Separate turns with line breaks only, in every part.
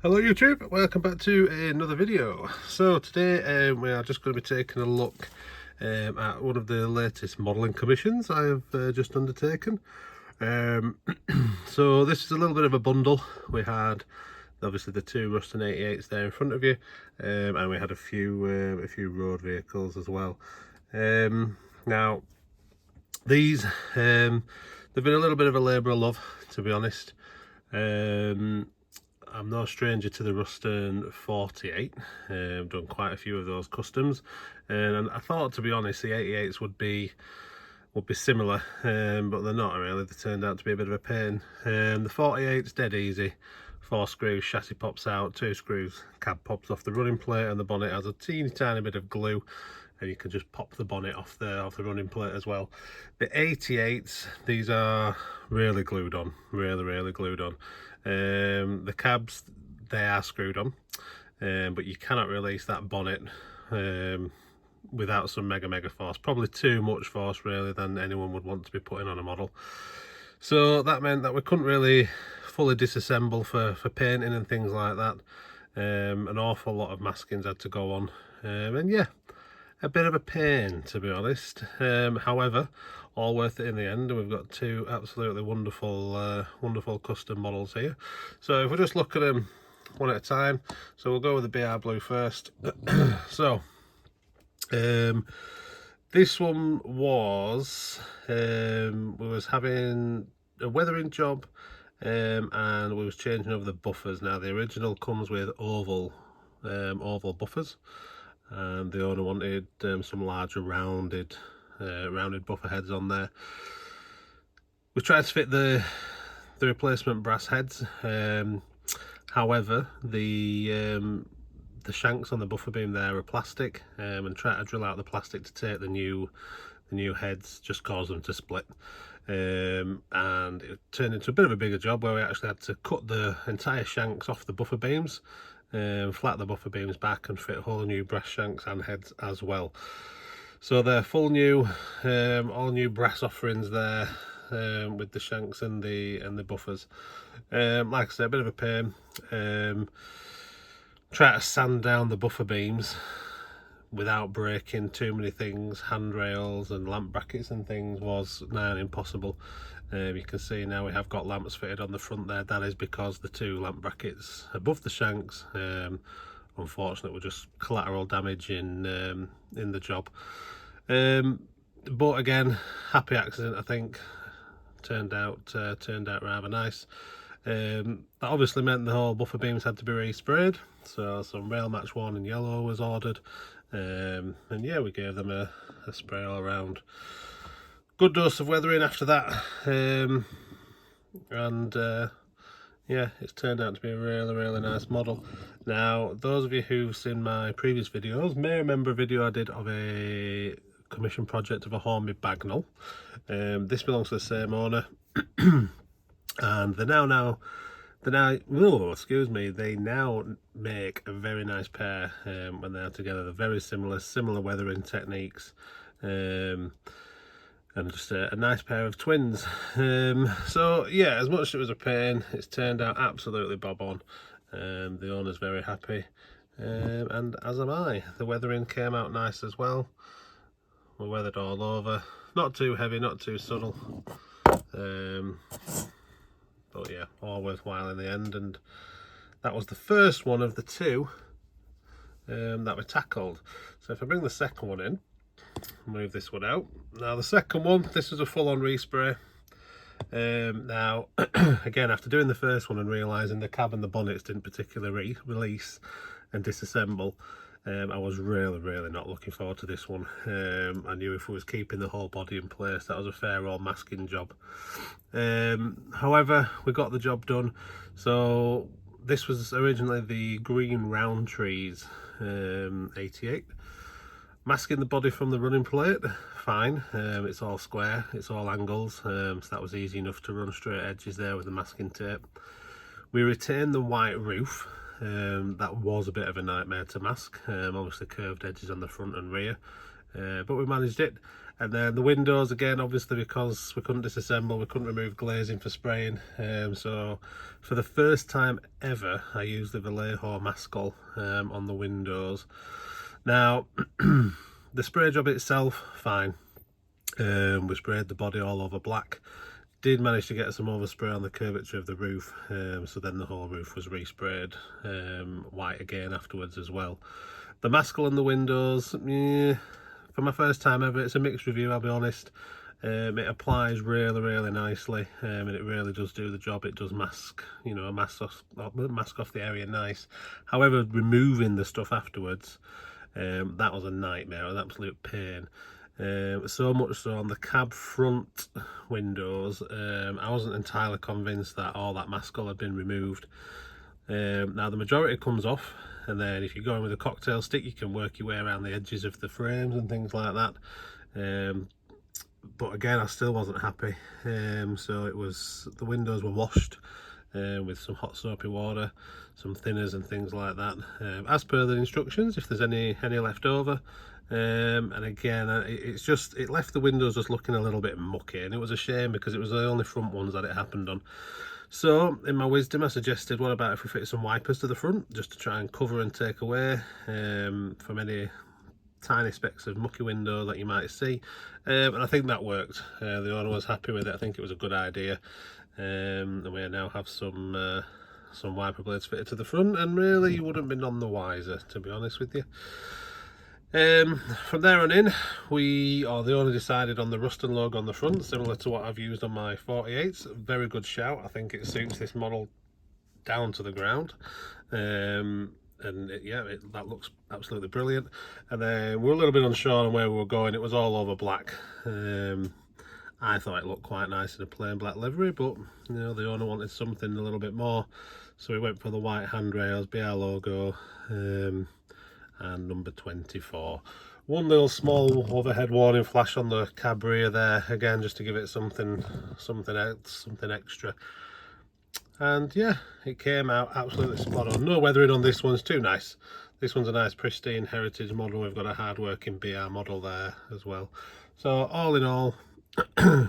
Hello YouTube, welcome back to another video. So today we are just going to be taking a look at one of the latest modelling commissions I have just undertaken. So this is a little bit of a bundle. We had obviously the two Ruston 88s there in front of you, and we had a few road vehicles as well. Now these they've been a little bit of a labour of love, to be honest. I'm no stranger to the Ruston 48. I've done quite a few of those customs, and I thought, to be honest, the 88s would be similar, but they're not really. They turned out to be a bit of a pain. The 48's dead easy. 4 screws, chassis pops out, 2 screws, cab pops off the running plate, and the bonnet has a teeny tiny bit of glue, and you can just pop the bonnet off the running plate as well. The 88s, these are really glued on, really glued on. The cabs, they are screwed on, but you cannot release that bonnet without some mega force. Probably too much force really than anyone would want to be putting on a model. So that meant that we couldn't really fully disassemble for painting and things like that. An awful lot of maskings had to go on, and yeah, a bit of a pain, to be honest. However, all worth it in the end, and we've got two absolutely wonderful custom models here. So if we just look at them one at a time, so we'll go with the BR Blue first. So this one was we was having a weathering job, and we was changing over the buffers. Now the original comes with oval buffers, and the owner wanted some larger rounded buffer heads on there. We tried to fit the replacement brass heads, however the shanks on the buffer beam there are plastic, and trying to drill out the plastic to take the new heads just caused them to split, and it turned into a bit of a bigger job where we actually had to cut the entire shanks off the buffer beams, flat the buffer beams back, and fit whole new brass shanks and heads as well. So they're full new, all new brass offerings there, with the shanks and the buffers. Like I said, a bit of a pain. Try to sand down the buffer beams without breaking too many things, handrails and lamp brackets and things, was nigh on impossible. You can see now we have got lamps fitted on the front there. That is because the 2 lamp brackets above the shanks, unfortunately, were just collateral damage in the job. But again, happy accident, I think. Turned out rather nice. That obviously meant the whole buffer beams had to be resprayed, so some rail match worn in yellow was ordered, and yeah, we gave them a spray all around. Good dose of weathering after that, and yeah, it's turned out to be a really nice model. Now, those of you who've seen my previous videos may remember a video I did of a commission project of a Hornby Bagnall. This belongs to the same owner, and they now make a very nice pair when they're together. They're very similar weathering techniques, and just a nice pair of twins. So yeah, as much as it was a pain, it's turned out absolutely bob on. The owner's very happy, and as am I. The weathering came out nice as well. We're weathered all over, not too heavy, not too subtle, but yeah, all worthwhile in the end. And that was the first one of the 2 that we tackled. So if I bring the second one in, move this one out. Now the second one, this was a full-on respray. Now again, after doing the first one and realising the cab and the bonnets didn't particularly release and disassemble, I was really not looking forward to this one. I knew if we was keeping the whole body in place, that was a fair old masking job. However, we got the job done. So this was originally the green round trees 88. Masking the body from the running plate, fine. It's all square, it's all angles, so that was easy enough to run straight edges there with the masking tape. We retained the white roof. That was a bit of a nightmare to mask, obviously curved edges on the front and rear, but we managed it. And then the windows, again, obviously because we couldn't disassemble, we couldn't remove glazing for spraying, so for the first time ever I used the Vallejo Mascal on the windows. Now the spray job itself, fine. We sprayed the body all over black. Did manage to get some overspray on the curvature of the roof, so then the whole roof was resprayed white again afterwards as well. The Mascal on the windows, yeah, for my first time ever, it's a mixed review, I'll be honest. It applies really nicely, and it really does do the job. It does mask, you know, mask off the area nice. However, removing the stuff afterwards, that was a nightmare, an absolute pain. So much so on the cab front windows, I wasn't entirely convinced that all that Mascal had been removed. Now the majority comes off, and then if you go in with a cocktail stick, you can work your way around the edges of the frames and things like that. But again, I still wasn't happy. So it was, the windows were washed with some hot soapy water, some thinners and things like that, as per the instructions, if there's any left over. And again, it left the windows just looking a little bit mucky, and it was a shame because it was the only front ones that it happened on. So in my wisdom, I suggested, what about if we fit some wipers to the front, just to try and cover and take away from any tiny specks of mucky window that you might see. And I think that worked. The owner was happy with it. I think it was a good idea. And we now have some wiper blades fitted to the front, and really you wouldn't be none the wiser, to be honest with you. From there on in, the owner decided on the Ruston logo on the front, similar to what I've used on my 48s. Very good shout. I think it suits this model down to the ground. That looks absolutely brilliant. And then we're a little bit unsure on where we were going. It was all over black. I thought it looked quite nice in a plain black livery, but you know, the owner wanted something a little bit more, so we went for the white handrails, BR logo, and number 24. One little small overhead warning flash on the cab rear there, again just to give it something extra. And yeah, it came out absolutely spot on. No weathering on this one, it's too nice. This one's a nice pristine heritage model. We've got a hard working BR model there as well. So all in all, a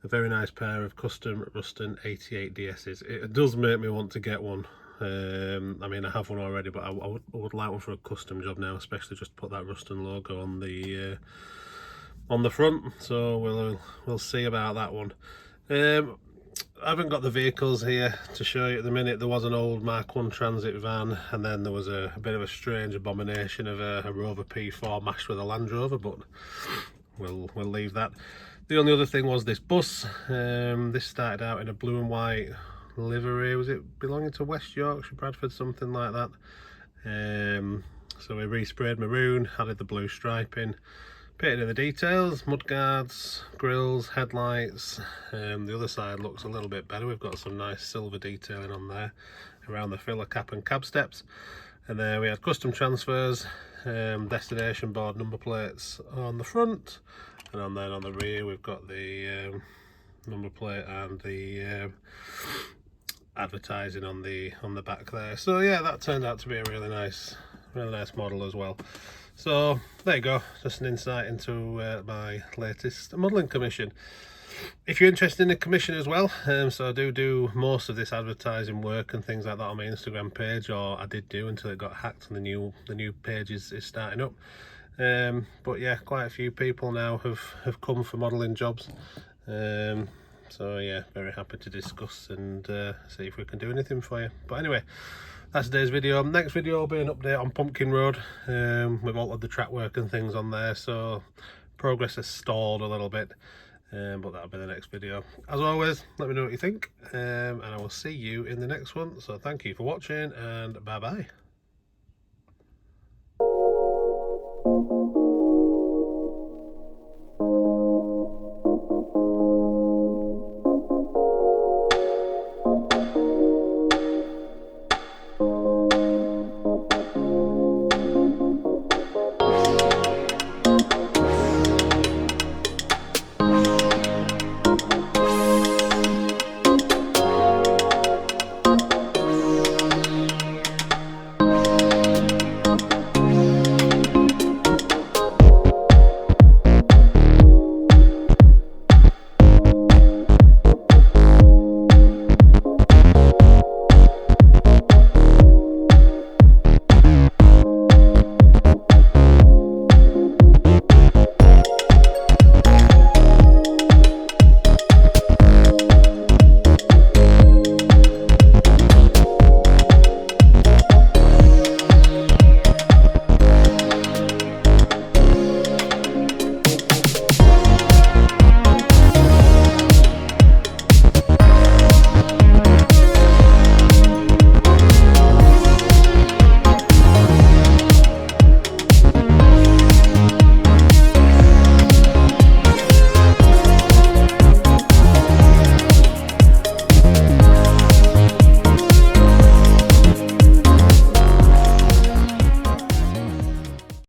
very nice pair of custom Ruston 88 DS's. It does make me want to get one. I mean, I have one already, but I would like one for a custom job now, especially just to put that Ruston logo on the front. So we'll see about that one. I haven't got the vehicles here to show you at the minute. There was an old Mark 1 Transit van, and then there was a bit of a strange abomination of a Rover P4 mashed with a Land Rover, but we'll leave that. The only other thing was this bus. This started out in a blue and white livery. Was it belonging to West Yorkshire, Bradford, something like that? So we resprayed maroon, added the blue striping, painted in the details, mudguards, grills, headlights. The other side looks a little bit better. We've got some nice silver detailing on there around the filler cap and cab steps. And there we had custom transfers, destination board number plates on the front, and then on the rear we've got the number plate and the advertising on the back there. So yeah, that turned out to be a really nice model as well. So there you go, just an insight into my latest modelling commission. If you're interested in a commission as well, so I do most of this advertising work and things like that on my Instagram page, or I did do until it got hacked and the new page is starting up. But yeah, quite a few people now have come for modelling jobs. So yeah, very happy to discuss and see if we can do anything for you. But anyway, that's today's video. Next video will be an update on Pumpkin Road. We've altered the track work and things on there, so progress has stalled a little bit, but that'll be the next video. As always, let me know what you think, and I will see you in the next one. So thank you for watching, and bye bye.